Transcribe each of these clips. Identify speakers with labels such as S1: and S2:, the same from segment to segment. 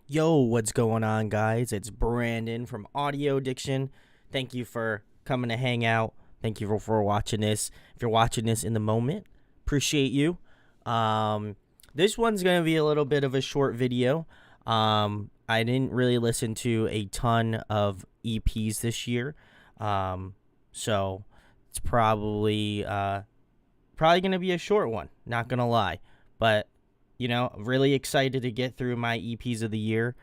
S1: Yo, what's going on, guys? It's Brandon from Audio Addiction. Thank you for coming to hang out. Thank you for watching this. If you're watching this in the moment, appreciate you. This one's going to be a little bit of a short video. I didn't really listen to a ton of EPs this year. So it's probably going to be a short one, not going to lie. But really excited to get through my EPs of the year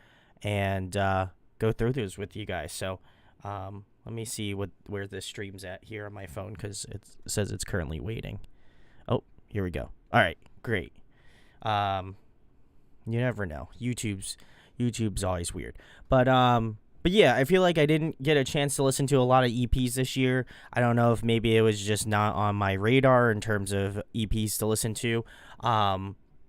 S1: and go through those with you guys. So let me see where this stream's at here on my phone because it says it's currently waiting. Oh, here we go. All right, great. You never know. YouTube's always weird. But yeah, I feel like I didn't get a chance to listen to a lot of EPs this year. I don't know if maybe it was just not on my radar in terms of EPs to listen to.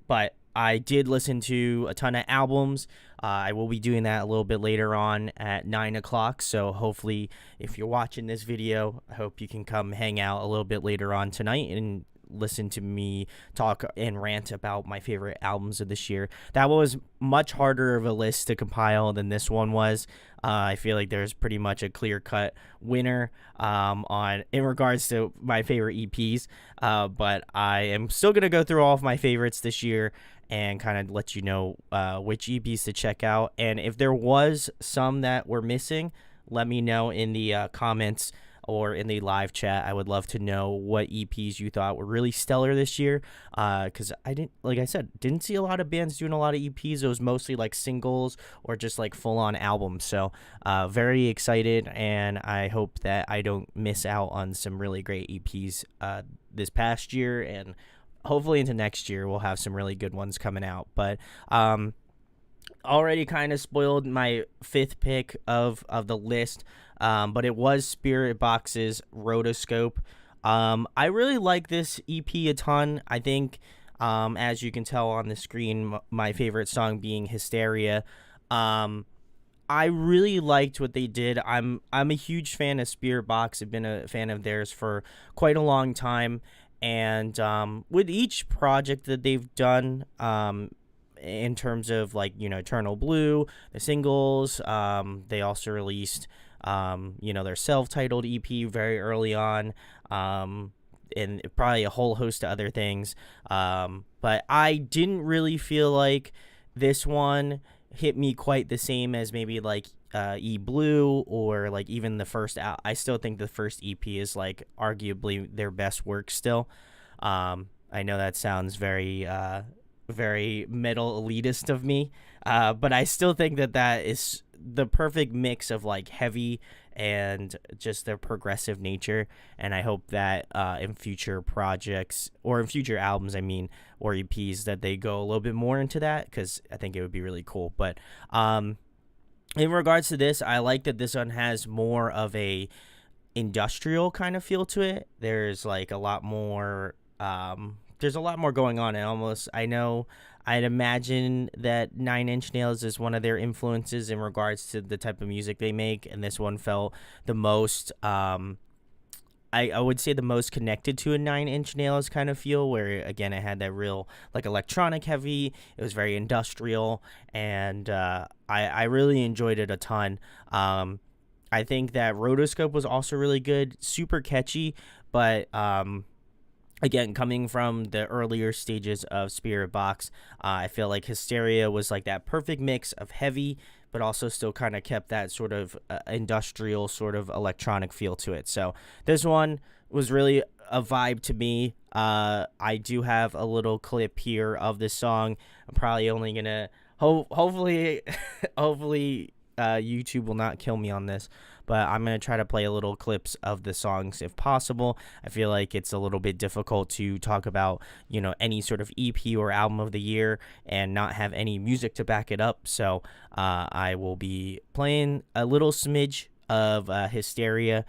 S1: But I did listen to a ton of albums. I will be doing that a little bit later on at 9 o'clock. So hopefully, if you're watching this video, I hope you can come hang out a little bit later on tonight and listen to me talk and rant about my favorite albums of this year. That was much harder of a list to compile than this one was. I feel like there's pretty much a clear-cut winner in regards to my favorite EPs. But I am still gonna go through all of my favorites this year and kind of let you know which EPs to check out. And if there was some that were missing, let me know in the comments or in the live chat. I would love to know what EPs you thought were really stellar this year. Because I didn't see a lot of bands doing a lot of EPs. It was mostly like singles or just like full-on albums. So very excited, and I hope that I don't miss out on some really great EPs this past year, and hopefully into next year we'll have some really good ones coming out. But already kind of spoiled my fifth pick of the list, but it was Spirit Box's Rotoscope. I really like this EP a ton. I think, as you can tell on the screen, my favorite song being Hysteria. I really liked what they did. I'm a huge fan of Spirit Box. I've been a fan of theirs for quite a long time, and with each project that they've done, in terms of like Eternal Blue, the singles, they also released their self-titled EP very early on, and probably a whole host of other things, but I didn't really feel like this one hit me quite the same as maybe like E Blue or like even the first I still think the first EP is like arguably their best work still. I know that sounds very metal elitist of me, but I still think that is the perfect mix of like heavy and just their progressive nature. And I hope that in future projects or in future albums, or EPs, that they go a little bit more into that, because I think it would be really cool. But in regards to this, I like that this one has more of a industrial kind of feel to it. There's like a lot more going on, and I'd imagine that Nine Inch Nails is one of their influences in regards to the type of music they make, and this one felt the most I would say the most connected to a Nine Inch Nails kind of feel, where again it had that real like electronic heavy. It was very industrial, and I really enjoyed it a ton. I think that Rotoscope was also really good, super catchy, but again, coming from the earlier stages of Spirit Box, I feel like Hysteria was like that perfect mix of heavy, but also still kind of kept that sort of industrial, sort of electronic feel to it. So this one was really a vibe to me. I do have a little clip here of this song. I'm probably only gonna hopefully YouTube will not kill me on this, but I'm going to try to play a little clips of the songs if possible. I feel like it's a little bit difficult to talk about, any sort of EP or album of the year and not have any music to back it up. So I will be playing a little smidge of Hysteria,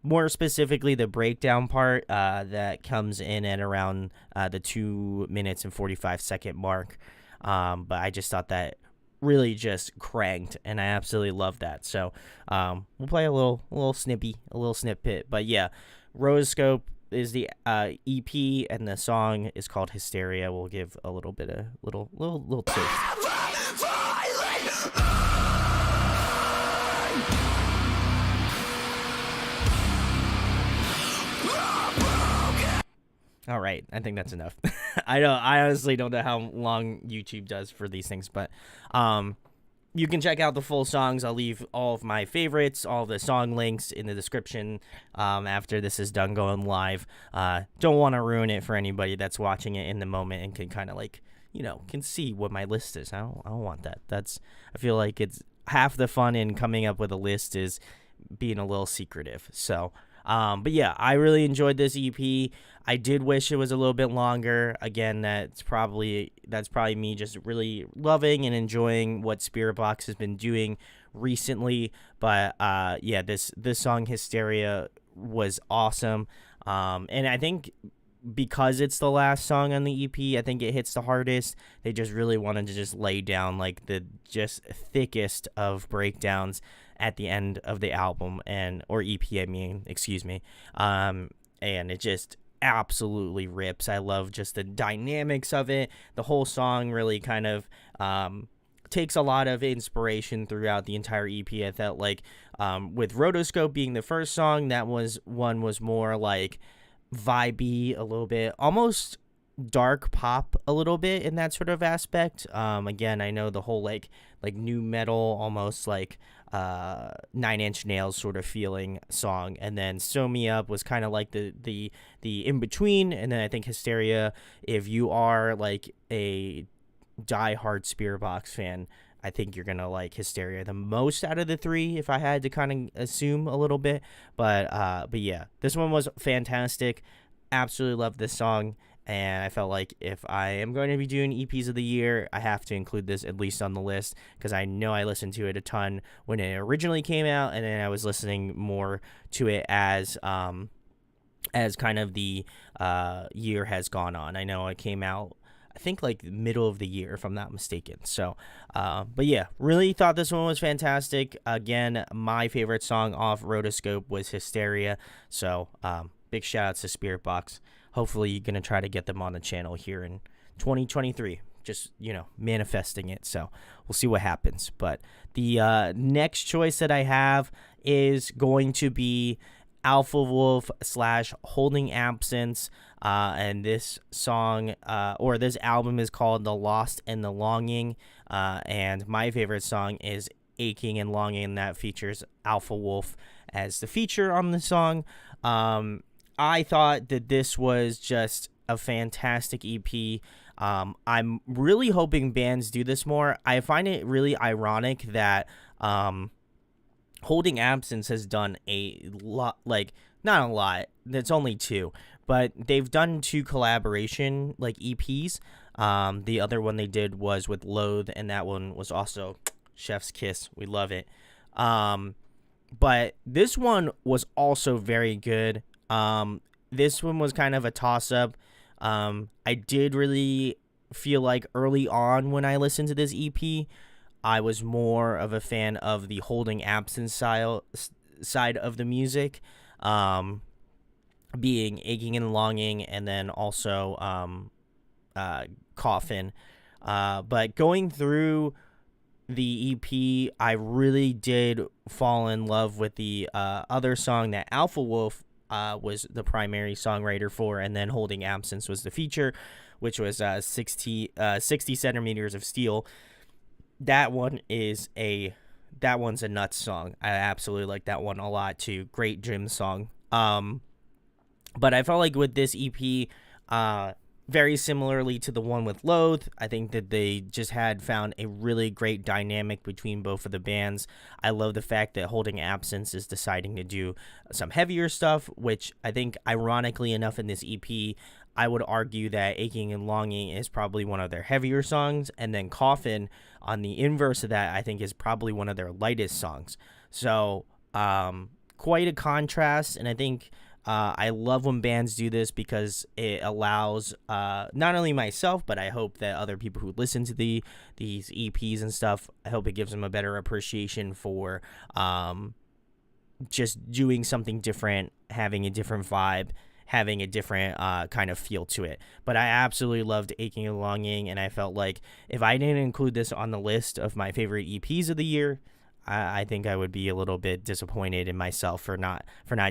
S1: more specifically the breakdown part that comes in at around the 2 minutes and 45-second mark. But I just thought that really just cranked, and I absolutely love that. So we'll play a little snippet. But yeah, Rotoscope is the EP, and the song is called Hysteria. We'll give a little bit of little taste. All right, I think that's enough. I honestly don't know how long YouTube does for these things, but um, you can check out the full songs. I'll leave all of my favorites, all of the song links in the description after this is done going live. Don't want to ruin it for anybody that's watching it in the moment and can kind of like, can see what my list is. I don't want that. I feel like it's half the fun in coming up with a list is being a little secretive. So, but yeah, I really enjoyed this EP. I did wish it was a little bit longer. Again, that's probably me just really loving and enjoying what Spirit Box has been doing recently. But yeah, this song Hysteria was awesome. And I think because it's the last song on the EP, I think it hits the hardest. They just really wanted to just lay down like the just thickest of breakdowns at the end of the album or EP, excuse me. And it just absolutely rips. I love just the dynamics of it. The whole song really kind of takes a lot of inspiration throughout the entire EP. I felt like with Rotoscope being the first song, that was more like vibey a little bit, almost dark pop a little bit in that sort of aspect. Again, I know the whole like new metal, almost like 9 Inch Nails sort of feeling song, and then Sew Me Up was kind of like the in between, and then I think Hysteria, if you are like a diehard Spirit Box fan, I think you're gonna like Hysteria the most out of the three, if I had to kind of assume a little bit. But yeah, this one was fantastic. Absolutely loved this song, and I felt like if I am going to be doing EPs of the year, I have to include this at least on the list, because I know I listened to it a ton when it originally came out, and then I was listening more to it as kind of the year has gone on. I know it came out, I think, like middle of the year, if I'm not mistaken. So, but yeah, really thought this one was fantastic. Again, my favorite song off Rotoscope was Hysteria. So, big shout outs to Spirit Box. Hopefully you're going to try to get them on the channel here in 2023. Just, manifesting it. So we'll see what happens. But the next choice that I have is going to be Alpha Wolf / Holding Absence. And this song or this album is called The Lost and the Longing. And my favorite song is Aching and Longing, that features Alpha Wolf as the feature on the song. I thought that this was just a fantastic EP. I'm really hoping bands do this more. I find it really ironic that Holding Absence has done a lot, like, not a lot, it's only 2, but they've done 2 collaboration, like, EPs. The other one they did was with Loathe, and that one was also chef's kiss. We love it. But this one was also very good. This one was kind of a toss-up. I did really feel like early on when I listened to this EP, I was more of a fan of the Holding Absence side of the music, being Aching and Longing, and then also Coffin. But going through the EP, I really did fall in love with the other song that Alpha Wolf was the primary songwriter for, and then Holding Absence was the feature, which was 60 centimeters of steel. That one's a nuts song. I absolutely like that one a lot too. Great gym song. But I felt like with this EP, very similarly to the one with Loathe, I think that they just had found a really great dynamic between both of the bands. I love the fact that Holding Absence is deciding to do some heavier stuff, which I think, ironically enough, in this EP, I would argue that Aching and Longing is probably one of their heavier songs, and then Coffin, on the inverse of that, I think is probably one of their lightest songs. So, quite a contrast, and I think I love when bands do this because it allows not only myself, but I hope that other people who listen to these EPs and stuff, I hope it gives them a better appreciation for just doing something different, having a different vibe, having a different kind of feel to it. But I absolutely loved Aching and Longing, and I felt like if I didn't include this on the list of my favorite EPs of the year, I think I would be a little bit disappointed in myself for not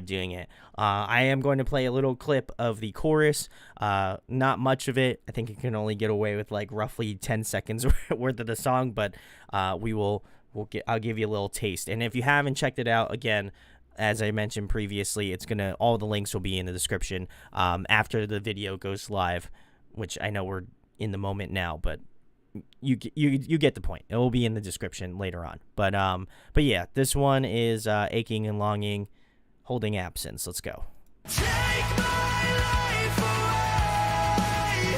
S1: doing it. I am going to play a little clip of the chorus. Not much of it. I think you can only get away with like roughly 10 seconds worth of the song, but I'll give you a little taste. And if you haven't checked it out, again, as I mentioned previously, all the links will be in the description after the video goes live, which I know we're in the moment now, but you get the point. It will be in the description later on. But yeah, this one is Aching and Longing, Holding Absence. Let's go. Take my life away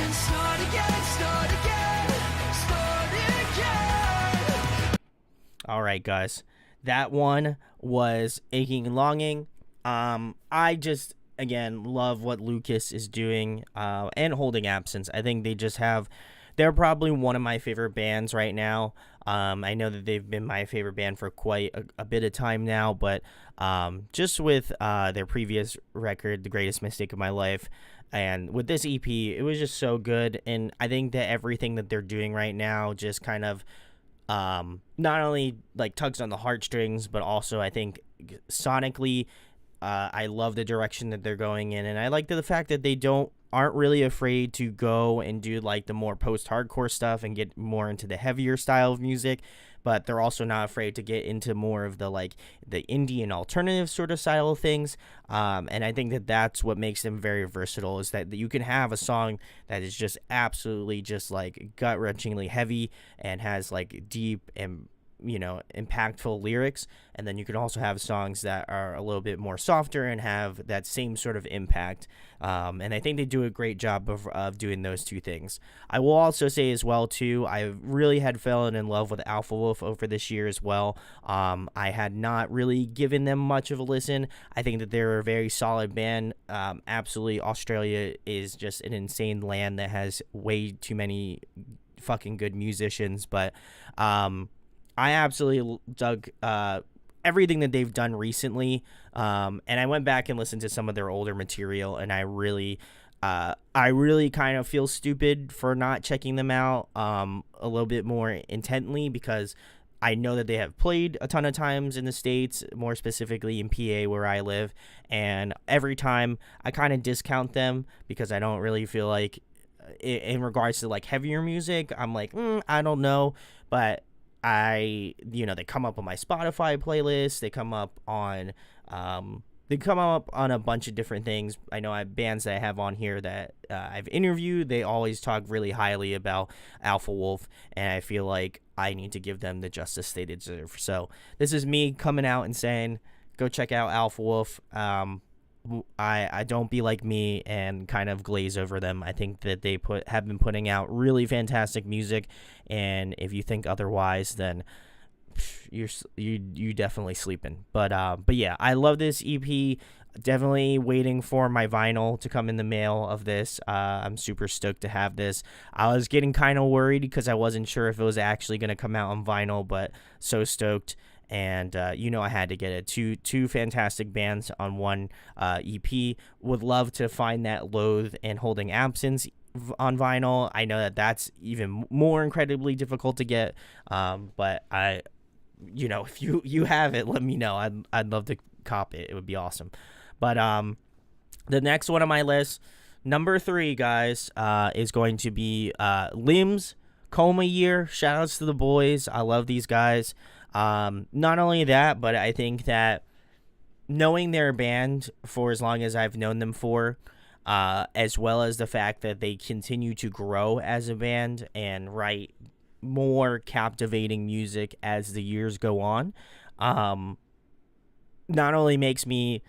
S1: and start again, start again, start again. All right, guys. That one was Aching and Longing. I just, again, love what Lucas is doing and Holding Absence. I think they're probably one of my favorite bands right now. I know that they've been my favorite band for quite a bit of time now, but just with their previous record, The Greatest Mistake of My Life, and with this EP, it was just so good. And I think that everything that they're doing right now just kind of not only like tugs on the heartstrings, but also I think sonically, I love the direction that they're going in, and I like the fact that they aren't really afraid to go and do like the more post-hardcore stuff and get more into the heavier style of music, but they're also not afraid to get into more of the like the indie and alternative sort of style of things. And I think that that's what makes them very versatile, is that you can have a song that is just absolutely just like gut-wrenchingly heavy and has like deep and impactful lyrics, and then you can also have songs that are a little bit more softer and have that same sort of impact. And I think they do a great job of doing those two things. I will also say as well too, I really had fallen in love with Alpha Wolf over this year as well. I had not really given them much of a listen. I think that they're a very solid band. Absolutely, Australia is just an insane land that has way too many fucking good musicians, but I absolutely dug everything that they've done recently, and I went back and listened to some of their older material, and I really kind of feel stupid for not checking them out a little bit more intently, because I know that they have played a ton of times in the States, more specifically in PA where I live, and every time I kind of discount them because I don't really feel like, in regards to like heavier music, I'm like, I don't know, but they come up on my Spotify playlist. They come up on a bunch of different things. I know I have bands that I have on here that I've interviewed. They always talk really highly about Alpha Wolf, and I feel like I need to give them the justice they deserve. So this is me coming out and saying, go check out Alpha Wolf. I don't be like me and kind of glaze over them. I think that they have been putting out really fantastic music, and if you think otherwise, then you definitely sleeping. But yeah, I love this EP. Definitely waiting for my vinyl to come in the mail of this. I'm super stoked to have this. I was getting kind of worried because I wasn't sure if it was actually going to come out on vinyl, but so stoked. And I had to get it. Two fantastic bands on one EP. Would love to find that Loathe and Holding Absence on vinyl. I know that that's even more incredibly difficult to get. But if you have it, let me know. I'd love to cop it. It would be awesome. But the next one on my list, number 3, guys, is going to be Limbs, Coma Year. Shout outs to the boys. I love these guys. Not only that, but I think that knowing their band for as long as I've known them for, as well as the fact that they continue to grow as a band and write more captivating music as the years go on, not only makes me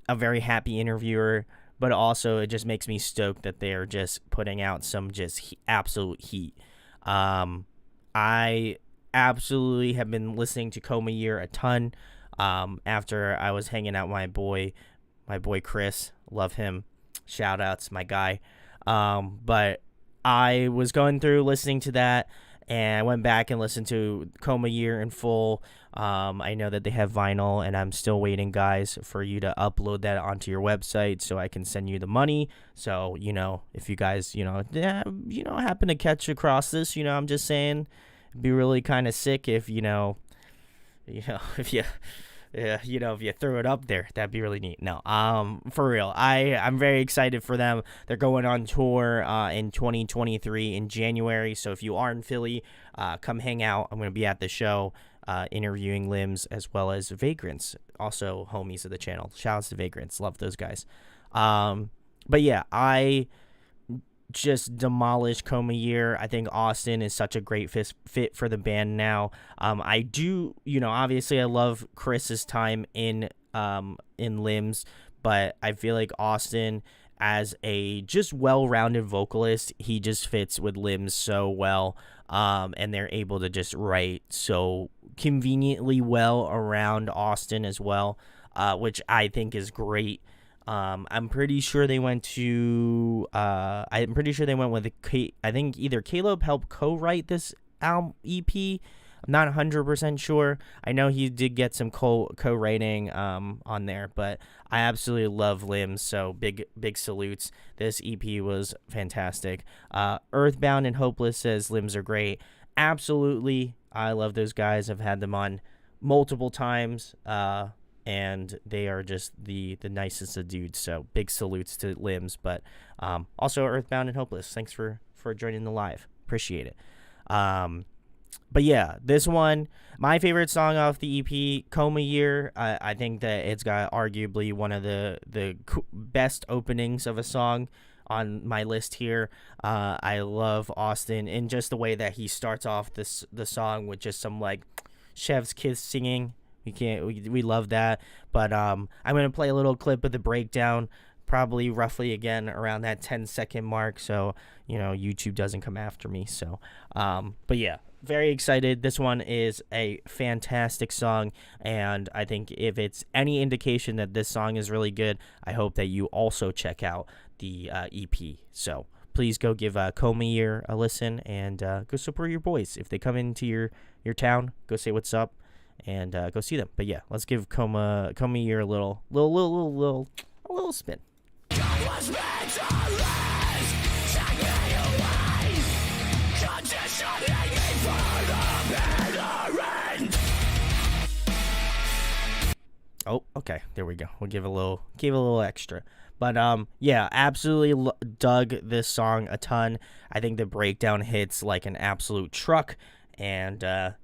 S1: a very happy interviewer, but also it just makes me stoked that they're just putting out some just absolute heat. I absolutely have been listening to Coma Year a ton after I was hanging out with my boy Chris. Love him. Shout outs, my guy. But I was going through listening to that, and I went back and listened to Coma Year in full. I know that they have vinyl, and I'm still waiting, guys, for you to upload that onto your website so I can send you the money. So, if you guys, happen to catch across this, I'm just saying, it'd be really kind of sick if, if you if you throw it up there, that'd be really neat. No, for real, I'm very excited for them. They're going on tour in 2023 in January. So if you are in Philly, come hang out. I'm gonna be at the show, interviewing Limbs as well as Vagrants, also homies of the channel. Shouts to Vagrants, love those guys. But yeah, I just demolished Coma Year. I think Austin is such a great fit for the band now. I do, obviously I love Chris's time in Limbs, but I feel like Austin as a just well-rounded vocalist, he just fits with Limbs so well. And they're able to just write so conveniently well around Austin as well, which I think is great. I'm pretty sure they went to. I'm pretty sure they went with I think either Caleb helped co-write this album EP. I'm not 100% sure. I know he did get some co-writing on there, but I absolutely love Limbs. So big salutes. This EP was fantastic. Earthbound and Hopeless says Limbs are great. Absolutely, I love those guys. I've had them on multiple times. And they are just the nicest of dudes. So big salutes to Limbs, but also Earthbound and Hopeless. Thanks for joining the live. Appreciate it. But yeah, this one, my favorite song off the EP, Coma Year. I think that it's got arguably one of the best openings of a song on my list here. I love Austin and just the way that he starts off the song with just some like Chef's Kiss singing. We love that. But I'm gonna play a little clip of the breakdown, probably roughly again around that 10-second mark, so YouTube doesn't come after me. So but yeah, very excited. This one is a fantastic song, and I think if it's any indication that this song is really good, I hope that you also check out the EP. So please go give Coma Year a listen, and go support your boys. If they come into your town, go say what's up and go see them. But yeah, let's give Coma Year a little spin. Oh, okay, there we go. We'll give a little extra. But yeah, absolutely dug this song a ton. I think the breakdown hits like an absolute truck, and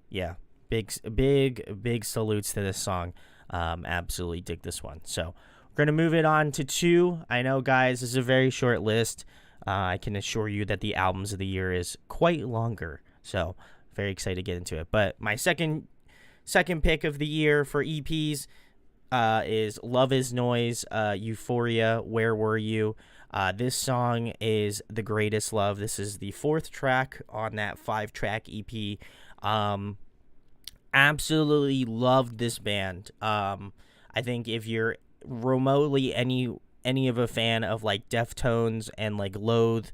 S1: yeah, big salutes to this song. Absolutely dig this one. So we're gonna move it on to 2. I know, guys, this is a very short list. I can assure you that the albums of the year is quite longer. So very excited to get into it. But my second pick of the year for EPs is Love Is Noise, Euphoria, Where Were You? This song is The Greatest Love. This is the 4th track on that 5-track EP. Absolutely loved this band. I think if you're remotely any of a fan of like Deftones and like Loathe,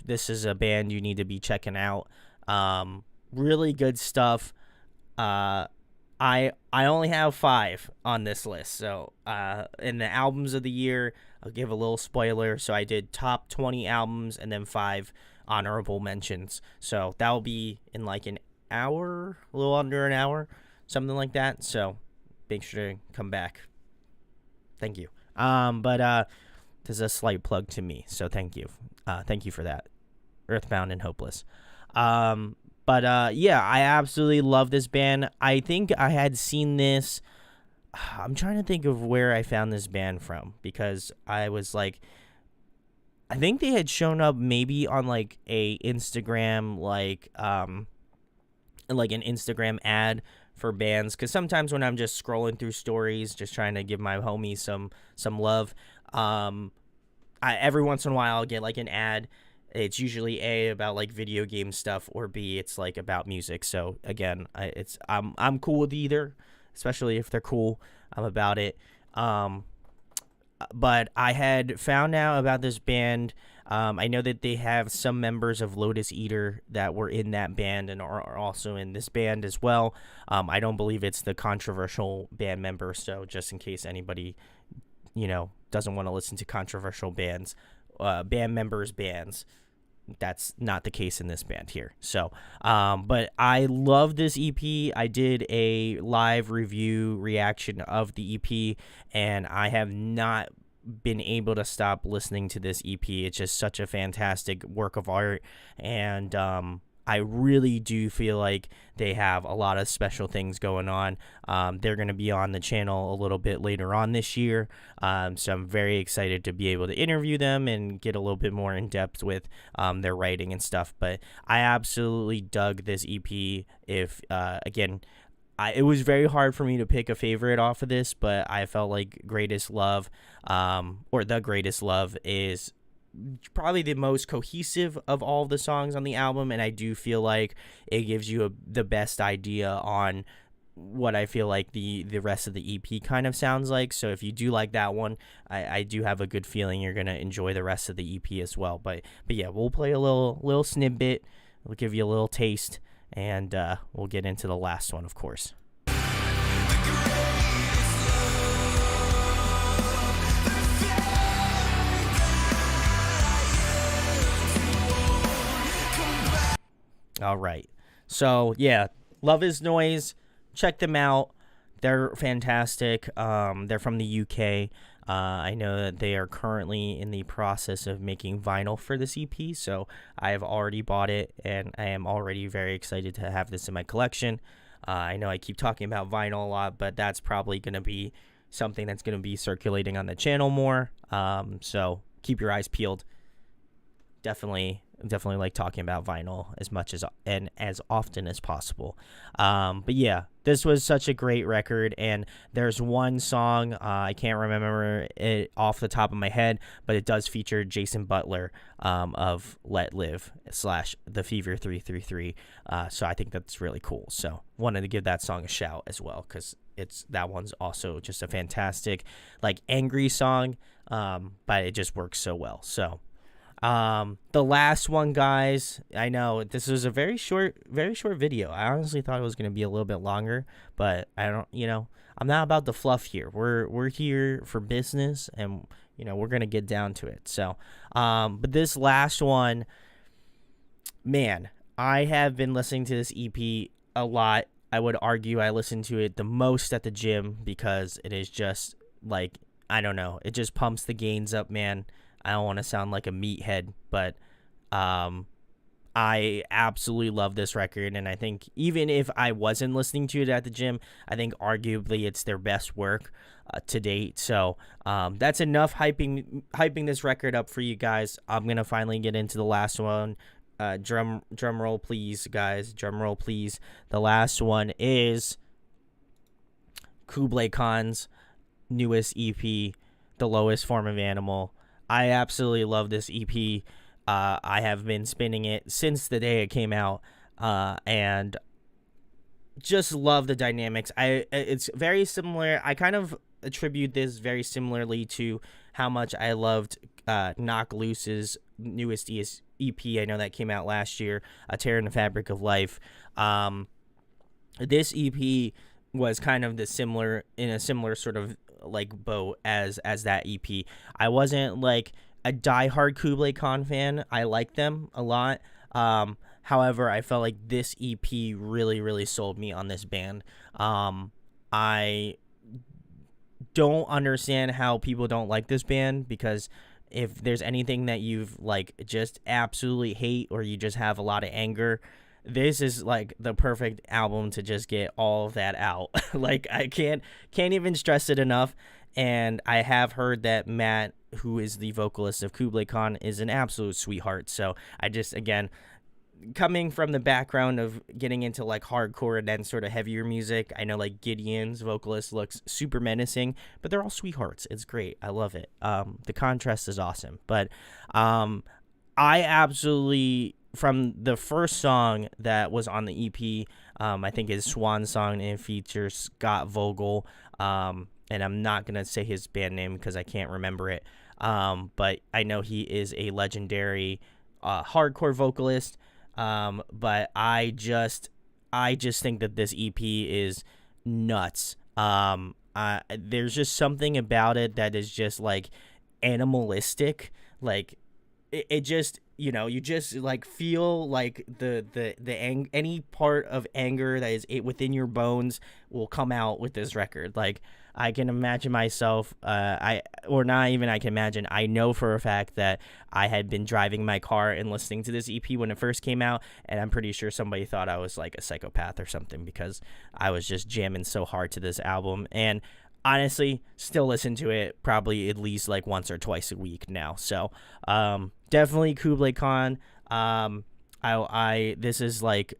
S1: this is a band you need to be checking out. Really good stuff. I only have 5 on this list. So in the albums of the year, I'll give a little spoiler. So I did top 20 albums and then 5 honorable mentions. So that'll be in like an hour, a little under an hour, something like that. So make sure to come back. Thank you. But there's a slight plug to me, so thank you for that. Earthbound and Hopeless. But yeah, I absolutely love this band. I think I had seen this. I'm trying to think of where I found this band from, because I was like, I think they had shown up maybe on like a Instagram, like an Instagram ad for bands, because sometimes when I'm just scrolling through stories, just trying to give my homies some love, every once in a while I'll get like an ad. It's usually A, about like video game stuff, or B, it's like about music. So again, I'm cool with either, especially if they're cool. I'm about it. But I had found out about this band. I know that they have some members of Lotus Eater that were in that band and are also in this band as well. I don't believe it's the controversial band member, so just in case anybody, doesn't want to listen to controversial band members' bands, that's not the case in this band here. So, but I love this EP. I did a live review reaction of the EP, and I have not been able to stop listening to this EP. It's just such a fantastic work of art, and I really do feel like they have a lot of special things going on. They're going to be on the channel a little bit later on this year, so I'm very excited to be able to interview them and get a little bit more in depth with their writing and stuff. But I absolutely dug this EP. If again, it was very hard for me to pick a favorite off of this, but I felt like Greatest Love, or The Greatest Love, is probably the most cohesive of all of the songs on the album, and I do feel like it gives you the best idea on what I feel like the rest of the EP kind of sounds like. So if you do like that one, I do have a good feeling you're gonna enjoy the rest of the EP as well. But yeah, we'll play a little snippet. We'll give you a little taste, and we'll get into the last one, of course. All right. So, yeah, Love Is Noise. Check them out. They're fantastic. They're from the UK. I know that they are currently in the process of making vinyl for this EP, so I have already bought it, and I am already very excited to have this in my collection. I know I keep talking about vinyl a lot, but that's probably going to be something that's going to be circulating on the channel more. So keep your eyes peeled. Definitely like talking about vinyl as much as and as often as possible. But yeah, this was such a great record, and there's one song, I can't remember it off the top of my head, but it does feature Jason Butler of Let Live / The Fever 333. So I think that's really cool. So wanted to give that song a shout as well, because that one's also just a fantastic, like, angry song, but it just works so well. So the last one, guys, I know this was a very short video. I honestly thought it was going to be a little bit longer, but I don't, I'm not about the fluff here. We're here for business, and, we're going to get down to it. So, but this last one, man, I have been listening to this EP a lot. I would argue I listen to it the most at the gym, because it is just like, I don't know, it just pumps the gains up, man. I don't want to sound like a meathead, but I absolutely love this record, and I think even if I wasn't listening to it at the gym, I think arguably it's their best work to date. So that's enough hyping this record up for you guys. I'm gonna finally get into the last one. Drum roll, please, guys. Drum roll, please. The last one is Kublai Khan's newest EP, The Lowest Form of Animal. I absolutely love this EP. I have been spinning it since the day it came out, and just love the dynamics. It's very similar. I kind of attribute this very similarly to how much I loved Knock Loose's newest EP. I know that came out last year, A Tear in the Fabric of Life. This EP was kind of in a similar sort of like boat as that EP. I wasn't like a diehard Kublai Khan fan. I like them a lot. However, I felt like this EP really sold me on this band. I don't understand how people don't like this band, because if there's anything that you've like just absolutely hate, or you just have a lot of anger, this is like the perfect album to just get all of that out. Like, I can't even stress it enough. And I have heard that Matt, who is the vocalist of Kublai Khan, is an absolute sweetheart. So I just, again, coming from the background of getting into like hardcore and then sort of heavier music, I know like Gideon's vocalist looks super menacing, but they're all sweethearts. It's great. I love it. The contrast is awesome. But I absolutely, from the first song that was on the EP, I think his Swan Song, and it features Scott Vogel, and I'm not going to say his band name because I can't remember it, but I know he is a legendary hardcore vocalist, but I just think that this EP is nuts. There's just something about it that is just like animalistic, like it just you just like feel like any part of anger that is within your bones will come out with this record. Like, I can imagine myself, I can imagine, I know for a fact that I had been driving my car and listening to this EP when it first came out, and I'm pretty sure somebody thought I was like a psychopath or something, because I was just jamming so hard to this album. And honestly, still listen to it probably at least like once or twice a week now. So definitely Kublai Khan. This is like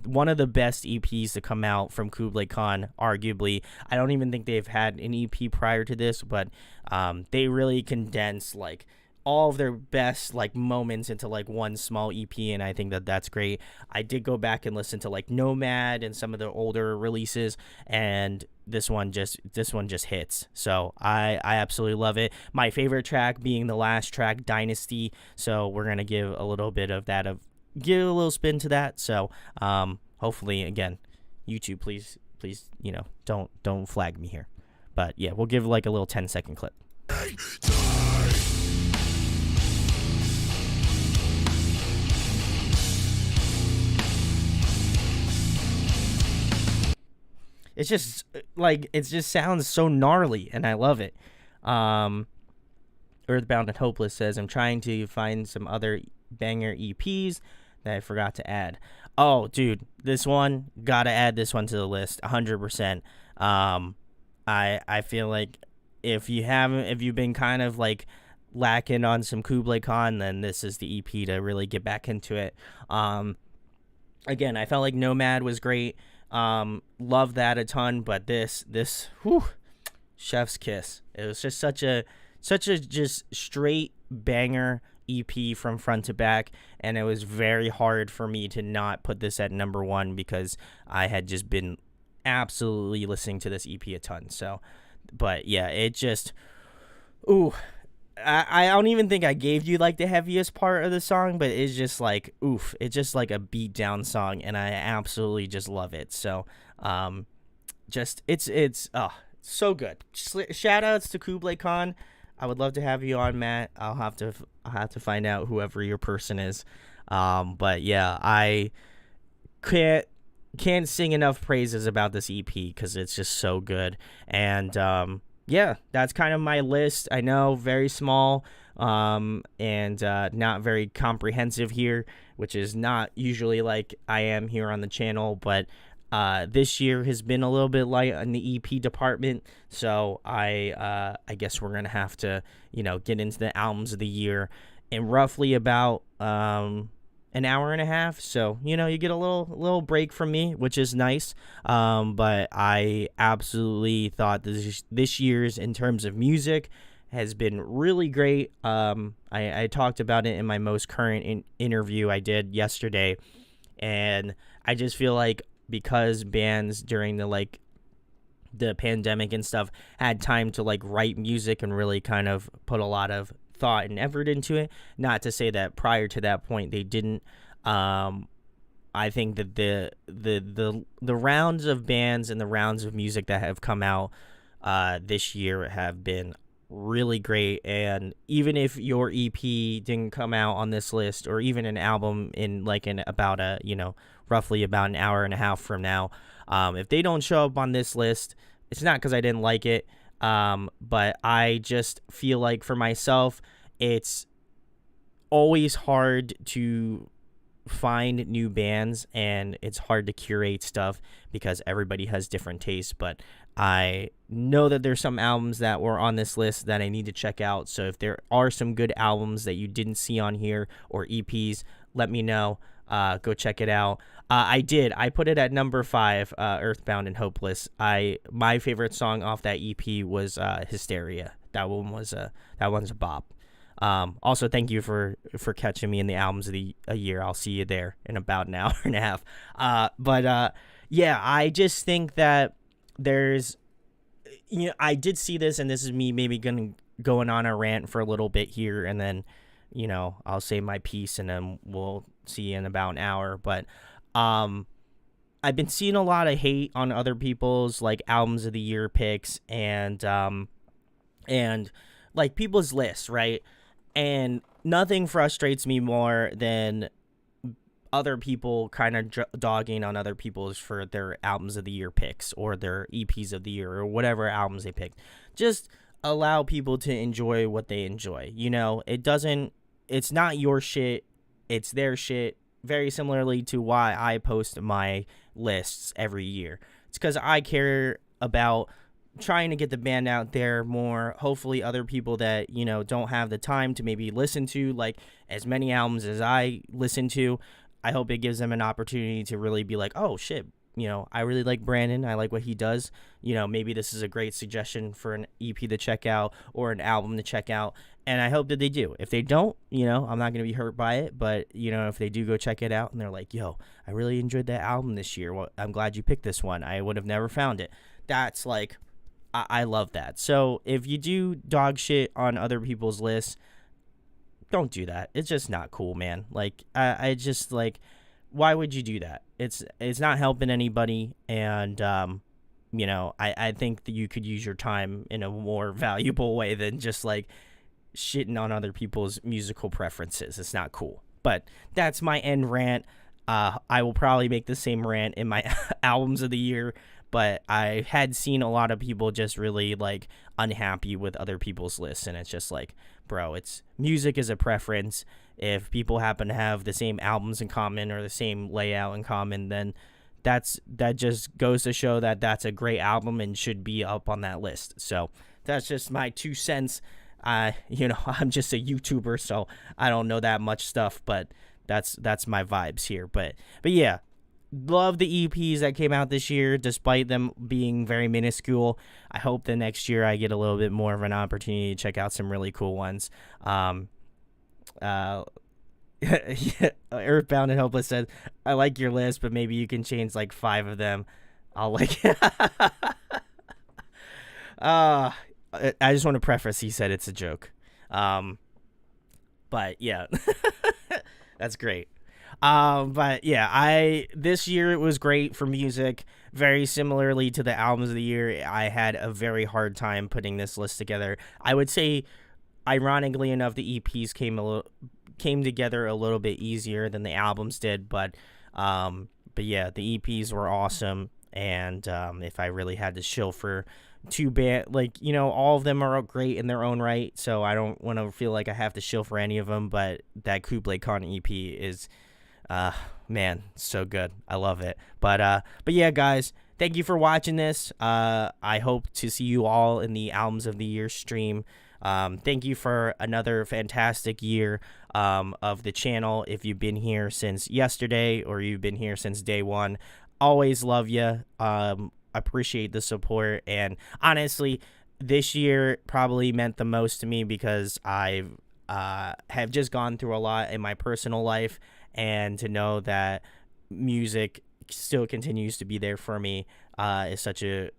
S1: one of the best EPs to come out from Kublai Khan, arguably. I don't even think they've had an EP prior to this, but they really condense like all of their best like moments into like one small EP, and I think that that's great. I did go back and listen to like Nomad and some of the older releases, and this one just hits. So I absolutely love it. My favorite track being the last track, Dynasty. So we're gonna give a little bit of that, give a little spin to that. So hopefully, again, YouTube, please don't flag me here. But yeah, we'll give like a little 10-second clip. It's just like, it just sounds so gnarly, and I love it. Earthbound and Hopeless says, I'm trying to find some other banger EPs that I forgot to add. Oh, dude, this one, gotta add this one to the list, 100%. I feel like if you've been kind of like lacking on some Kublai Khan, then this is the EP to really get back into it. Again, I felt like Nomad was great. Love that a ton, but this chef's kiss. It was just such a just straight banger EP from front to back, and it was very hard for me to not put this at number one, because I had just been absolutely listening to this EP a ton. So, but yeah, it just, I don't even think I gave you like the heaviest part of the song, but it's just like, it's just like a beat down song, and I absolutely just love it. So it's so good. Shout outs to Kublai Khan. I would love to have you on, Matt. I'll have to find out whoever your person is. But yeah, I can't sing enough praises about this EP, because it's just so good. And yeah, that's kind of my list. I know, very small, and not very comprehensive here, which is not usually like I am here on the channel, but this year has been a little bit light on the EP department, so I guess we're gonna have to get into the albums of the year in roughly about an hour and a half. So you get a little break from me, which is nice. But I absolutely thought this year's, in terms of music, has been really great. I talked about it in my most current interview I did yesterday, and I just feel like, because bands during the pandemic and stuff had time to like write music and really kind of put a lot of thought and effort into it. Not to say that prior to that point they didn't. I think that the rounds of bands and the rounds of music that have come out this year have been really great. And even if your EP didn't come out on this list, or even an album in about roughly about an hour and a half from now, if they don't show up on this list, it's not because I didn't like it. But I just feel like, for myself, it's always hard to find new bands, and it's hard to curate stuff because everybody has different tastes. But I know that there's some albums that were on this list that I need to check out. So if there are some good albums that you didn't see on here, or EPs, let me know. Go check it out. I put it at number 5, Earthbound and Hopeless. My favorite song off that EP was Hysteria. That one's a bop. Also, thank you for catching me in the albums of a year. I'll see you there in about an hour and a half. Yeah, I just think that there's, I did see this, and this is me maybe going on a rant for a little bit here, and then, I'll say my piece, and then we'll see you in about an hour. But I've been seeing a lot of hate on other people's albums of the year picks, and people's lists, right? And nothing frustrates me more than other people kind of dogging on other people's for their albums of the year picks or their EPs of the year or whatever albums they picked. Just allow people to enjoy what they enjoy. It's not your shit, it's their shit. Very similarly to why I post my lists every year. It's because I care about trying to get the band out there more. Hopefully other people that, don't have the time to maybe listen to like as many albums as I listen to, I hope it gives them an opportunity to really be like, oh shit, I really like Brandon. I like what he does. Maybe this is a great suggestion for an EP to check out or an album to check out. And I hope that they do. If they don't, I'm not going to be hurt by it. But, if they do go check it out and they're like, yo, I really enjoyed that album this year. Well, I'm glad you picked this one. I would have never found it. That's like, I love that. So if you do dog shit on other people's lists, don't do that. It's just not cool, man. Like, I just like, why would you do that? It's not helping anybody. And, I think that you could use your time in a more valuable way than just like shitting on other people's musical preferences. It's not cool. But that's my end rant. I will probably make the same rant in my albums of the year. But I had seen a lot of people just really like unhappy with other people's lists, and it's just like, bro, it's music is a preference. If people happen to have the same albums in common or the same layout in common, then that just goes to show that that's a great album and should be up on that list. So that's just my 2 cents. I'm just a YouTuber, so I don't know that much stuff, but that's my vibes here. But yeah. Love the EPs that came out this year, despite them being very minuscule. I hope the next year I get a little bit more of an opportunity to check out some really cool ones. Earthbound and Hopeless said, I like your list, but maybe you can change like 5 of them. I'll like I just want to preface, he said it's a joke. But yeah, that's great. But yeah, this year it was great for music. Very similarly to the albums of the year, I had a very hard time putting this list together. I would say, ironically enough, the EPs came together a little bit easier than the albums did. But yeah, the EPs were awesome. And if I really had to shill for 2 band, like, all of them are great in their own right. So I don't want to feel like I have to shill for any of them. But that Kublai Khan EP is, man, so good. I love it. But yeah, guys, thank you for watching this. I hope to see you all in the albums of the year stream. Thank you for another fantastic year of the channel. If you've been here since yesterday or you've been here since day one, always love you. Appreciate the support. And honestly, this year probably meant the most to me because I've have just gone through a lot in my personal life, and to know that music still continues to be there for me is such a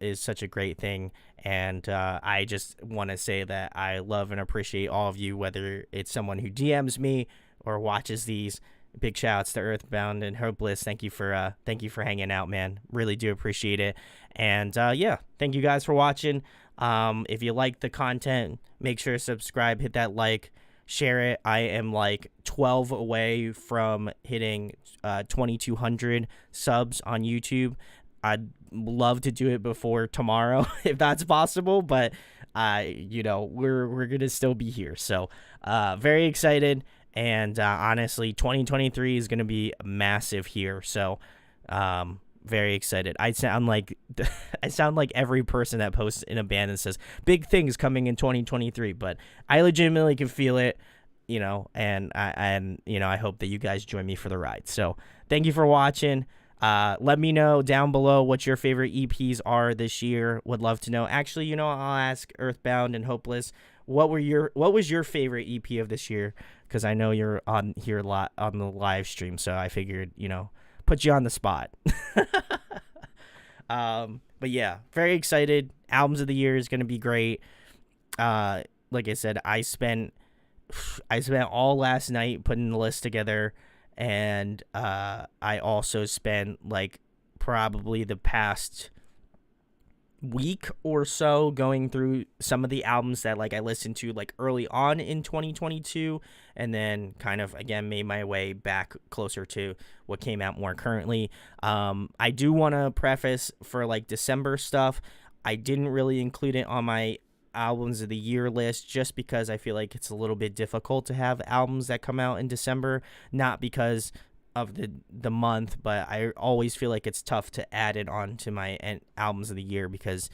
S1: great thing. And I just want to say that I love and appreciate all of you, whether it's someone who DMs me or watches these. Big shouts to Earthbound and Hopeless. Thank you for hanging out, man. Really do appreciate it. And yeah, thank you guys for watching. If you like the content, make sure to subscribe, hit that like, share it. I am like 12 away from hitting 2,200 subs on YouTube. I'd love to do it before tomorrow if that's possible, but we're gonna still be here. So very excited. And honestly, 2023 is going to be massive here. So very excited. I sound like every person that posts in a band and says big things coming in 2023. But I legitimately can feel it, and I hope that you guys join me for the ride. So thank you for watching. Let me know down below what your favorite EPs are this year. Would love to know. Actually, I'll ask Earthbound and Hopeless. What was your favorite EP of this year? Because I know you're on here a lot on the live stream, so I figured, put you on the spot. But yeah, very excited. Albums of the year is going to be great. Like I said, I spent all last night putting the list together, and I also spent like probably the past week or so going through some of the albums that like I listened to like early on in 2022, and then kind of again made my way back closer to what came out more currently. I do want to preface for like December stuff, I didn't really include it on my albums of the year list just because I feel like it's a little bit difficult to have albums that come out in December, not because of the month, but I always feel like it's tough to add it on to my albums of the year because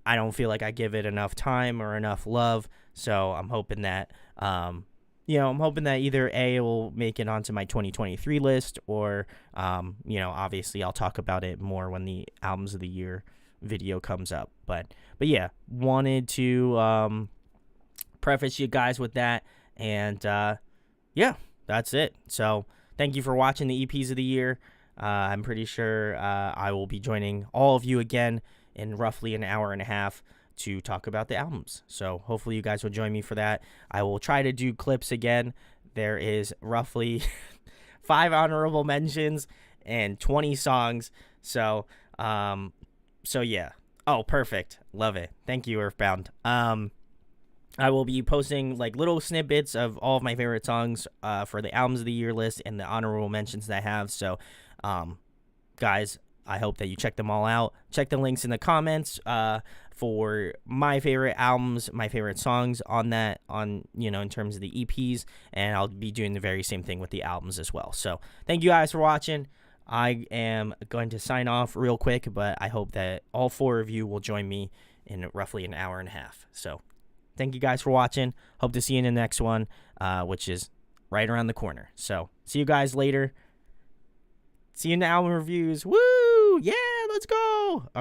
S1: I don't feel like I give it enough time or enough love. So I'm hoping that I'm hoping that either A, it will make it onto my 2023 list, or obviously I'll talk about it more when the albums of the year video comes up. But yeah, wanted to preface you guys with that, and yeah, that's it. So thank you for watching the EPs of the year. I'm pretty sure I will be joining all of you again in roughly an hour and a half to talk about the albums. So hopefully you guys will join me for that. I will try to do clips again. There is roughly 5 honorable mentions and 20 songs. So yeah. Oh, perfect. Love it. Thank you, Earthbound. I will be posting like little snippets of all of my favorite songs for the albums of the year list and the honorable mentions that I have. So, guys, I hope that you check them all out. Check the links in the comments for my favorite albums, my favorite songs on that, in terms of the EPs, and I'll be doing the very same thing with the albums as well. So, thank you guys for watching. I am going to sign off real quick, but I hope that all 4 of you will join me in roughly an hour and a half. So, thank you guys for watching. Hope to see you in the next one, which is right around the corner. So, see you guys later. See you in the album reviews. Woo! Yeah, let's go! All right.